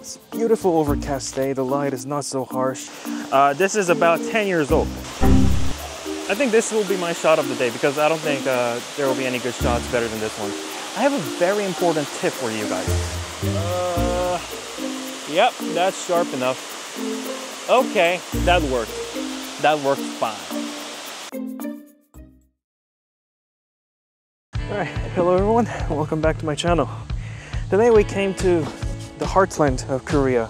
It's a beautiful overcast day. The light is not so harsh. This is about 10 years old. I think this will be my shot of the day because I don't think there will be any good shots better than this one. I have a very important tip for you guys. Yep, that's sharp enough. Okay, that worked. That worked fine. Alright, hello everyone, welcome back to my channel. Today we came to the heartland of Korea,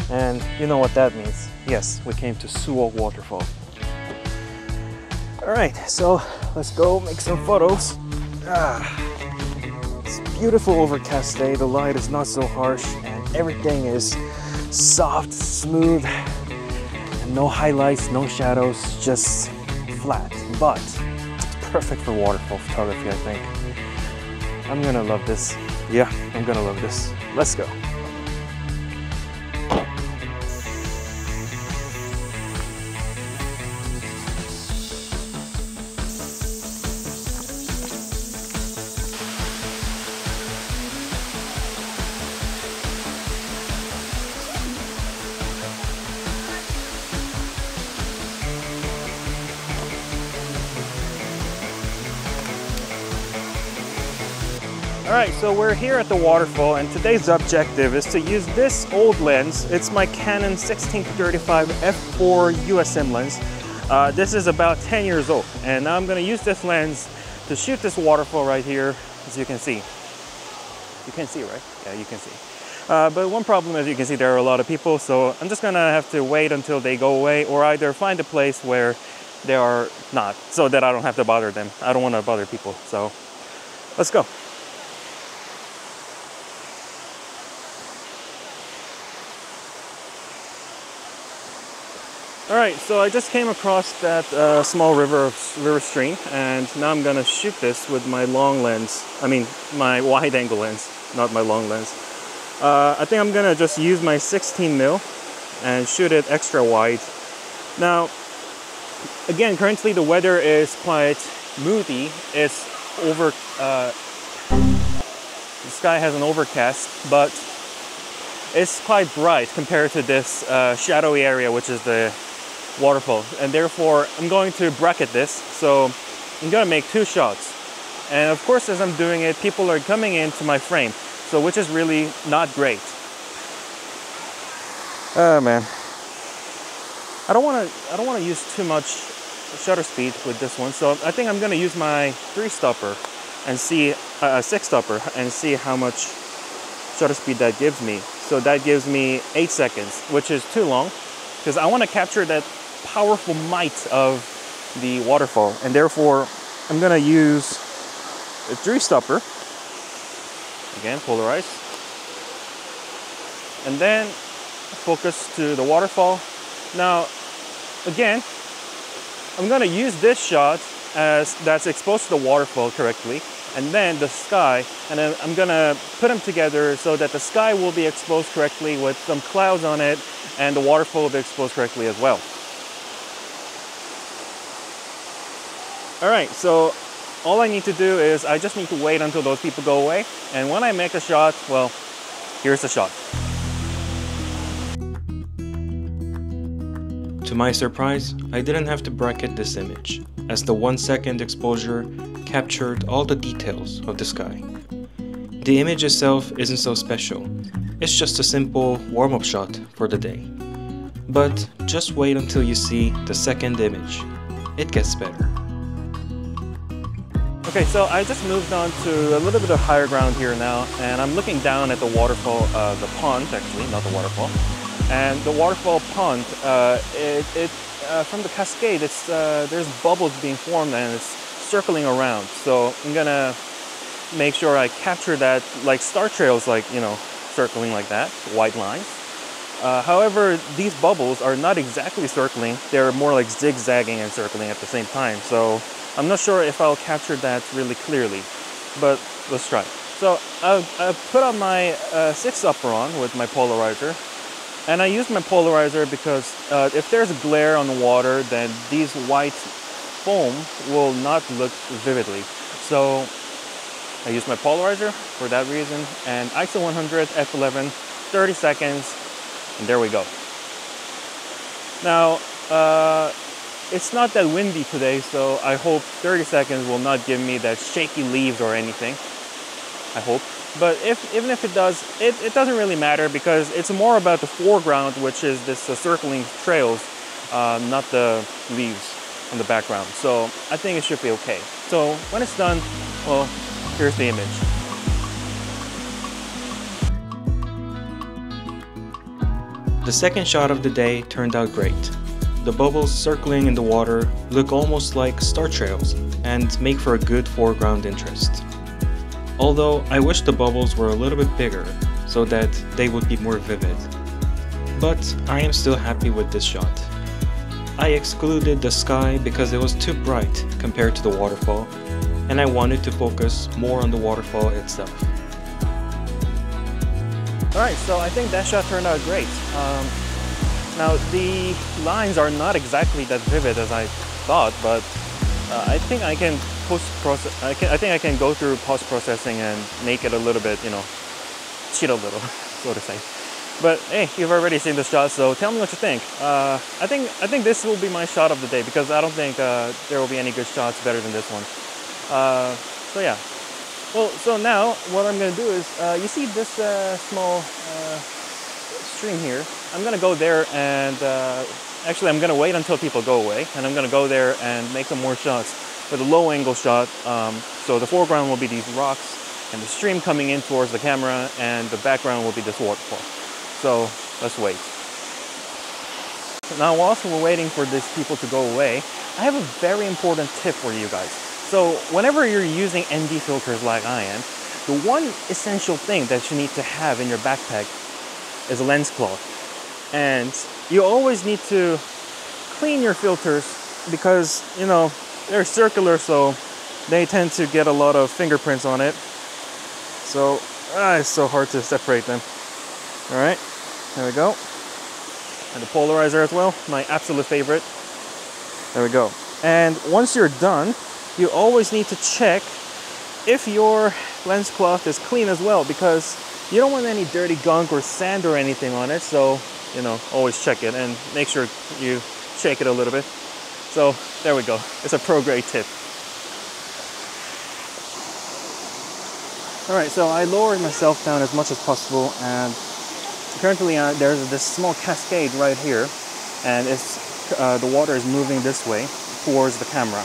and you know what that means. Yes, we came to SooOk Waterfall. Alright, so let's go make some photos. It's a beautiful overcast day, the light is not so harsh, and everything is soft, smooth, and no highlights, no shadows, just flat. But it's perfect for waterfall photography, I think. I'm gonna love this. Yeah, I'm gonna love this. Let's go. Alright, so we're here at the waterfall, and today's objective is to use this old lens. It's my Canon 16-35 F4 USM lens. This is about 10 years old, and now I'm going to use this lens to shoot this waterfall right here, as you can see. You can see, right? Yeah, you can see. But one problem, as you can see, there are a lot of people, so I'm just going to have to wait until they go away, or either find a place where they are not, so that I don't have to bother them. I don't want to bother people, so let's go. Alright, so I just came across that small river stream, and now I'm gonna shoot this with my long lens. I mean, my wide angle lens, not my long lens. I think I'm gonna just use my 16mm and shoot it extra wide. Now, again, currently the weather is quite moody. It's over, the sky has an overcast, but it's quite bright compared to this shadowy area, which is the waterfall, and therefore I'm going to bracket this. So I'm gonna make two shots, and of course, as I'm doing it, people are coming into my frame, so which is really not great. Oh man, I don't want to use too much shutter speed with this one, so I think I'm gonna use my 3-stopper and see 6-stopper and see how much shutter speed that gives me. So that gives me 8 seconds, which is too long, because I want to capture that powerful might of the waterfall, and therefore I'm gonna use a 3-stopper, again polarized, and then focus to the waterfall. Now again, I'm gonna use this shot as that's exposed to the waterfall correctly, and then the sky, and then I'm gonna put them together so that the sky will be exposed correctly with some clouds on it, and the waterfall will be exposed correctly as well. Alright, so all I need to do is I just need to wait until those people go away, and when I make a shot, well, here's the shot. To my surprise, I didn't have to bracket this image, as the 1-second exposure captured all the details of the sky. The image itself isn't so special, it's just a simple warm-up shot for the day. But just wait until you see the second image, it gets better. Okay, so I just moved on to a little bit of higher ground here now, and I'm looking down at the waterfall, the pond actually, not the waterfall. And the waterfall pond, from the cascade, there's bubbles being formed and it's circling around. So I'm gonna make sure I capture that, like star trails, like, you know, circling like that, white lines. However, these bubbles are not exactly circling, they're more like zigzagging and circling at the same time. So I'm not sure if I'll capture that really clearly, but let's try. So I've put on my 6-stopper on with my polarizer, and I use my polarizer because if there's a glare on the water, then these white foam will not look vividly. So I use my polarizer for that reason, and ISO 100 f11 30 seconds, and there we go. Now, it's not that windy today, so I hope 30 seconds will not give me that shaky leaves or anything. I hope. But even if it does, it doesn't really matter, because it's more about the foreground, which is this circling trails, not the leaves in the background. So I think it should be okay. So when it's done, well, here's the image. The second shot of the day turned out great. The bubbles circling in the water look almost like star trails and make for a good foreground interest. Although I wish the bubbles were a little bit bigger so that they would be more vivid. But I am still happy with this shot. I excluded the sky because it was too bright compared to the waterfall, and I wanted to focus more on the waterfall itself. Alright, so I think that shot turned out great. Now the lines are not exactly that vivid as I thought, but I think I can I think I can go through post-processing and make it a little bit, you know, cheat a little, so to say. But hey, you've already seen the shot, so tell me what you think. I think this will be my shot of the day, because I don't think there will be any good shots better than this one. So yeah. Well, so now what I'm gonna do is, you see this small stream here. I'm gonna go there and actually I'm gonna wait until people go away, and I'm gonna go there and make some more shots with a low angle shot. So the foreground will be these rocks and the stream coming in towards the camera, and the background will be this waterfall. So let's wait. Now, whilst we're waiting for these people to go away, I have a very important tip for you guys. So whenever you're using ND filters like I am, the one essential thing that you need to have in your backpack is a lens cloth. And you always need to clean your filters, because, you know, they're circular, so they tend to get a lot of fingerprints on it. So it's so hard to separate them. All right, there we go. And the polarizer as well, my absolute favorite. There we go. And once you're done, you always need to check if your lens cloth is clean as well, because you don't want any dirty gunk or sand or anything on it. So, you know, always check it and make sure you shake it a little bit. So there we go. It's a pro grade tip. All right, so I lowered myself down as much as possible, and currently there's this small cascade right here, and it's the water is moving this way towards the camera.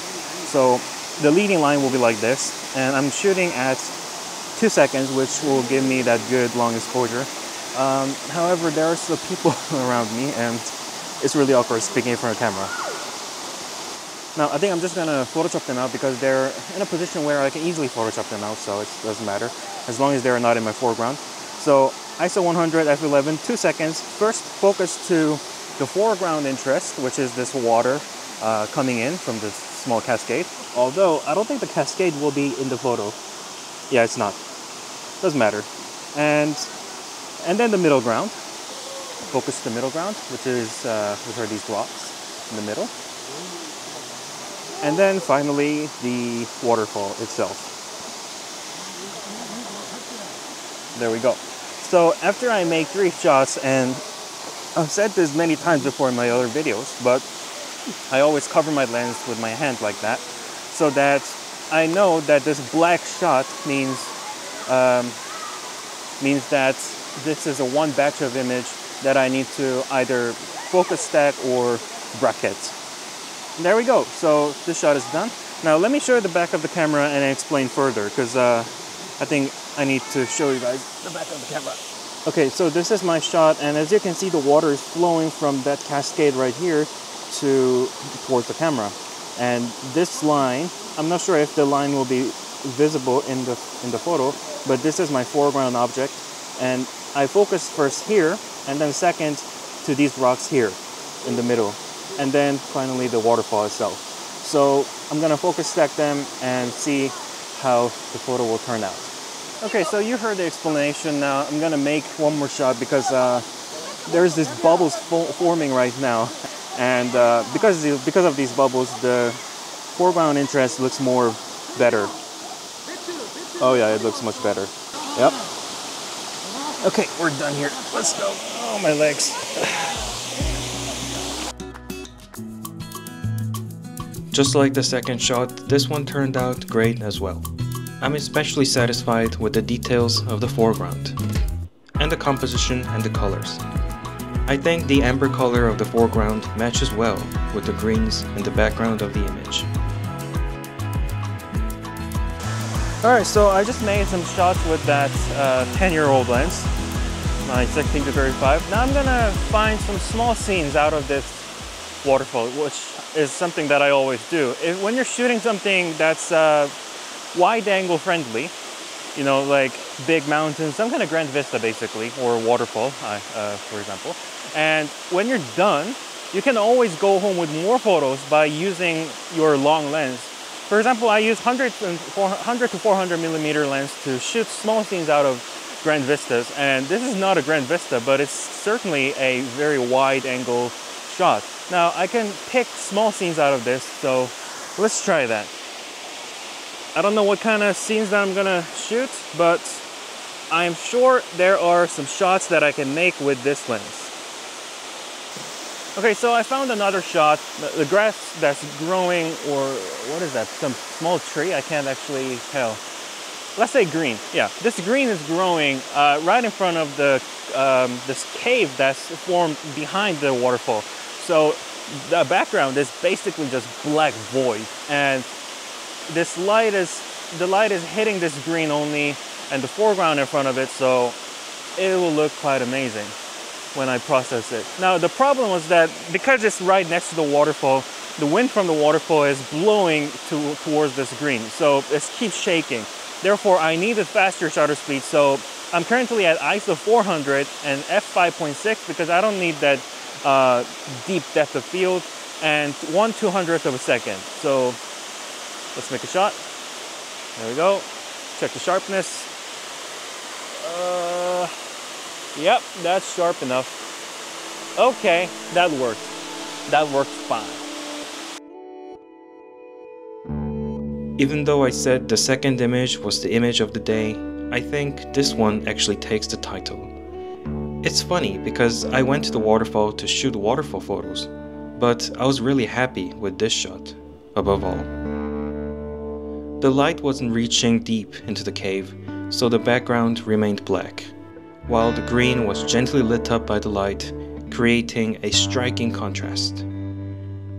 So the leading line will be like this, and I'm shooting at 2 seconds, which will give me that good long exposure. However, there are still people around me, and it's really awkward speaking in front of camera. Now, I think I'm just gonna Photoshop them out, because they're in a position where I can easily Photoshop them out, so it doesn't matter, as long as they're not in my foreground. So ISO 100, f11, 2 seconds. First, focus to the foreground interest, which is this water coming in from this small cascade. Although, I don't think the cascade will be in the photo. Yeah, it's not. Doesn't matter. And then the middle ground. Focus to the middle ground, which are these rocks in the middle. And then finally, the waterfall itself. There we go. So after I make 3 shots, and I've said this many times before in my other videos, but I always cover my lens with my hand like that, so that I know that this black shot means that this is a one batch of image that I need to either focus stack or bracket. And there we go. So this shot is done. Now let me show you the back of the camera and explain further, because I think I need to show you guys the back of the camera. Okay, so this is my shot, and as you can see, the water is flowing from that cascade right here towards the camera. And this line, I'm not sure if the line will be visible in the photo, but this is my foreground object, and I focus first here, and then second to these rocks here in the middle, and then finally the waterfall itself. So I'm gonna focus stack them and see how the photo will turn out. Okay, so you heard the explanation. Now I'm gonna make one more shot, because there's this bubbles forming right now, and because of these bubbles, the foreground interest looks more better. Oh yeah, it looks much better. Yep. Okay, we're done here. Let's go. Oh, my legs. Just like the second shot, this one turned out great as well. I'm especially satisfied with the details of the foreground, and the composition and the colors. I think the amber color of the foreground matches well with the greens in the background of the image. Alright, so I just made some shots with that 10-year-old lens, my 16-35. Now I'm gonna find some small scenes out of this waterfall, which is something that I always do. When you're shooting something that's wide angle friendly, you know, like big mountains, some kind of grand vista basically, or waterfall, for example. And when you're done, you can always go home with more photos by using your long lens. For example, I use 100 to 400 millimeter lens to shoot small scenes out of grand vistas. And this is not a grand vista, but it's certainly a very wide angle shot. Now I can pick small scenes out of this, so let's try that. I don't know what kind of scenes that I'm gonna shoot, but I'm sure there are some shots that I can make with this lens. Okay, so I found another shot. The grass that's growing, or what is that? Some small tree? I can't actually tell. Let's say green. Yeah, this green is growing right in front of the this cave that's formed behind the waterfall. So the background is basically just black void, and this light is hitting this green only, and the foreground in front of it, so it will look quite amazing when I process it. Now the problem was that because it's right next to the waterfall, the wind from the waterfall is blowing towards this green, so it keeps shaking. Therefore, I needed faster shutter speed, so I'm currently at ISO 400 and f5.6 because I don't need that deep depth of field, and 1/200th of a second. So let's make a shot. There we go. Check the sharpness. Yep, that's sharp enough. Okay, that worked. That worked fine. Even though I said the second image was the image of the day, I think this one actually takes the title. It's funny because I went to the waterfall to shoot waterfall photos, but I was really happy with this shot, above all. The light wasn't reaching deep into the cave, so the background remained black, while the green was gently lit up by the light, creating a striking contrast.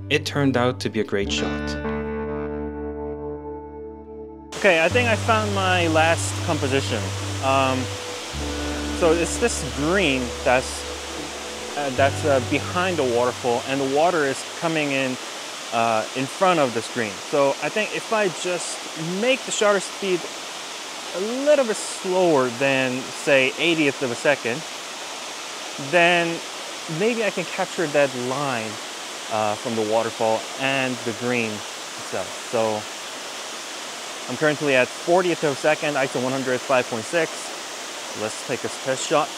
It turned out to be a great shot. Okay, I think I found my last composition. So it's this green that's behind the waterfall, and the water is coming in front of the screen. So I think if I just make the shutter speed a little bit slower than, say, 80th of a second, then maybe I can capture that line from the waterfall and the green itself. So I'm currently at 40th of a second, ISO 105.6. Let's take a test shot.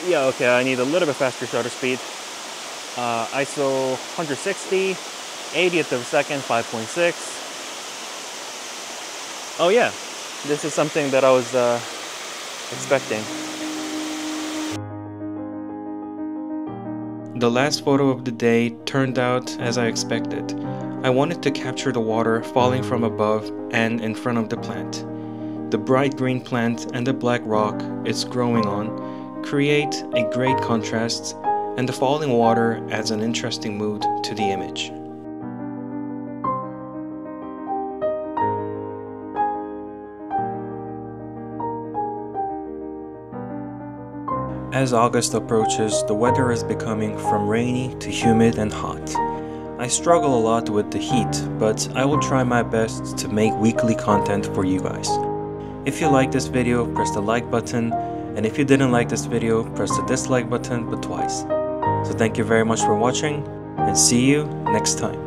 Yeah, okay, I need a little bit faster shutter speed. ISO 160, 80th of a second, 5.6. Oh yeah, this is something that I was expecting. The last photo of the day turned out as I expected. I wanted to capture the water falling from above and in front of the plant. The bright green plant and the black rock it's growing on create a great contrast, and the falling water adds an interesting mood to the image. As August approaches, the weather is becoming from rainy to humid and hot. I struggle a lot with the heat, but I will try my best to make weekly content for you guys. If you like this video, press the like button, and if you didn't like this video, press the dislike button, but twice. So thank you very much for watching, and see you next time.